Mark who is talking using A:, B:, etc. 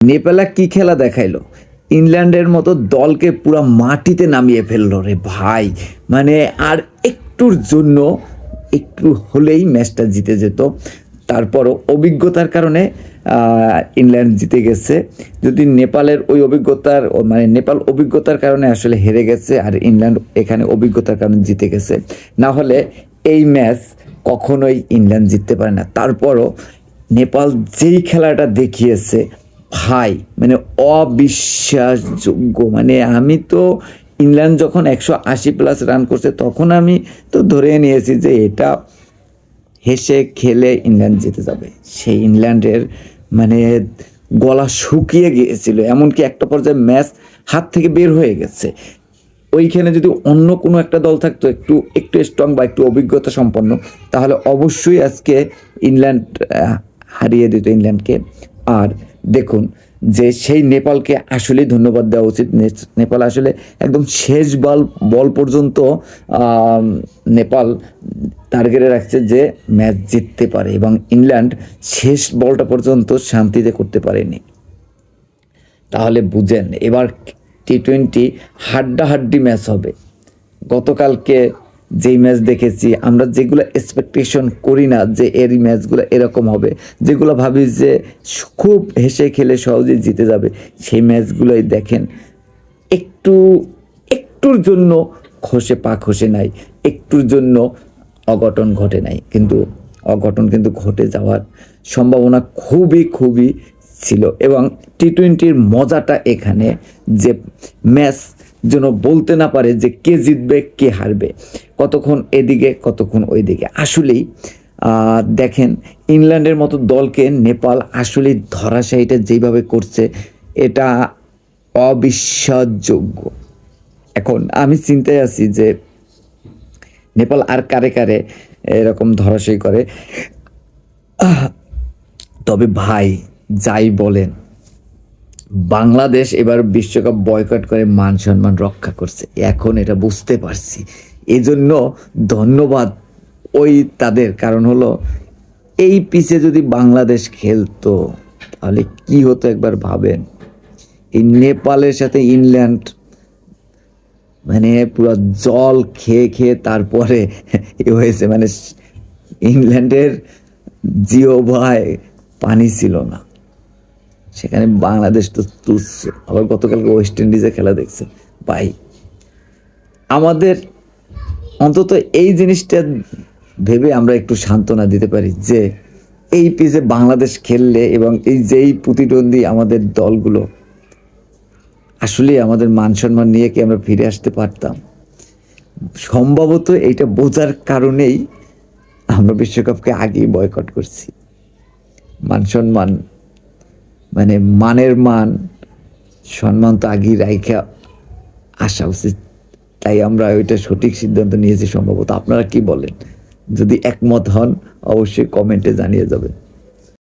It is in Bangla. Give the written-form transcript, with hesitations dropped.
A: নেপালে কি খেলা দেখাইলো, ইংল্যান্ডের মতো দলকে পুরা মাটিতে নামিয়ে ফেললো রে ভাই। মানে আর একটুর জন্য, একটু হলেই ম্যাচটা জিতে যেত। তারপরও অভিজ্ঞতার কারণে ইংল্যান্ড জিতে গেছে। যদি নেপালের ওই অভিজ্ঞতার মানে নেপাল অভিজ্ঞতার কারণে আসলে হেরে গেছে, আর ইংল্যান্ড এখানে অভিজ্ঞতার কারণে জিতে গেছে। না হলে এই ম্যাচ কখনোই ইংল্যান্ড জিততে পারে না। তারপরও নেপাল যেই খেলাটা দেখিয়েছে ভাই, মানে অবিশ্বাসযোগ্য। মানে আমি তো ইংল্যান্ড যখন 180+ রান করছে তখন আমি তো ধরে নিয়েছি যে এটা হেসে খেলে ইংল্যান্ড জিতে যাবে। সেই ইংল্যান্ডের মানে গলা শুকিয়ে গিয়েছিল, এমনকি একটা পর্যায়ে ম্যাচ হাত থেকে বের হয়ে গেছে। ওইখানে যদি অন্য কোনো একটা দল থাকতো একটু একটু স্ট্রং বা একটু অভিজ্ঞতা সম্পন্ন, তাহলে অবশ্যই আজকে ইংল্যান্ড হারিয়ে দিত ইংল্যান্ডকে। আর দেখুন যে সেই নেপালকে আসলেই ধন্যবাদ দেওয়া উচিত। নেপাল আসলে একদম শেষ বল পর্যন্ত নেপাল টার্গেটে রাখছে যে ম্যাচ জিততে পারে, এবং ইংল্যান্ড শেষ বলটা পর্যন্ত শান্তিতে করতে পারেনি। তাহলে বুঝেন এবার টি-20 হাড্ডাহাড্ডি ম্যাচ হবে। গতকালকে যেই ম্যাচ দেখেছি আমরা, যেগুলো এক্সপেকটেশন করি না যে এর ম্যাচগুলো এরকম হবে, যেগুলো ভাবি যে খুব হেসে খেলে সহজেই জিতে যাবে, সেই ম্যাচগুলোই দেখেন একটুর জন্য খসে নাই, একটুর জন্য অঘটন ঘটে নাই, কিন্তু অঘটন কিন্তু ঘটে যাওয়ার সম্ভাবনা খুবই ছিল। এবং টি-20-র মজাটা এখানে যে ম্যাচ যেন বলতে না পারে যে কে জিতবে কে হারবে, কতক্ষণ এদিকে কতক্ষণ ওইদিকে। আসলেই দেখেন ইংল্যান্ডের মতো দলকে নেপাল আসলেই ধরাশায়ীটা যেইভাবে করছে, এটা অবিশ্বাসযোগ্য। এখন আমি চিন্তায় আছি যে নেপাল আর কারে এরকম ধরাশায়ী করে। তবে ভাই যাই বলেন, বাংলাদেশ এবার বিশ্বকাপ বয়কট করে মান সম্মান রক্ষা করছে, এখন এটা বুঝতে পারছি। এজন্য ধন্যবাদ ওই তাদের। কারণ হলো এই পিচে যদি বাংলাদেশ খেলতো তাহলে কি হতো একবার ভাবেন। এই নেপালের সাথে ইংল্যান্ড মানে পুরো জল খেয়ে তারপরে হয়েছে। মানে ইংল্যান্ডের জিও ভাই পানি ছিল না, সেখানে বাংলাদেশ তো তুচ্ছ। আবার গতকালকে ওয়েস্ট ইন্ডিজে খেলা দেখছে ভাই। আমাদের অন্তত এই জিনিসটা ভেবে আমরা একটু সান্ত্বনা দিতে পারি যে এই পিচে বাংলাদেশ খেললে, এবং এই যেই প্রতিদ্বন্দ্বী আমাদের দলগুলো, আসলে আমাদের মান সম্মান নিয়ে কি আমরা ফিরে আসতে পারতাম? সম্ভবত এইটা বোঝার কারণেই আমরা বিশ্বকাপকে আগেই বয়কট করছি। মান সম্মান মানে মানের মান সম্মান তো আগেই রাইখা আসা উচিত, তাই আমরা ওইটা সঠিক সিদ্ধান্ত নিয়েছি সম্ভবত। আপনারা কি বলেন? যদি একমত হন অবশ্যই কমেন্টে জানিয়ে যাবেন।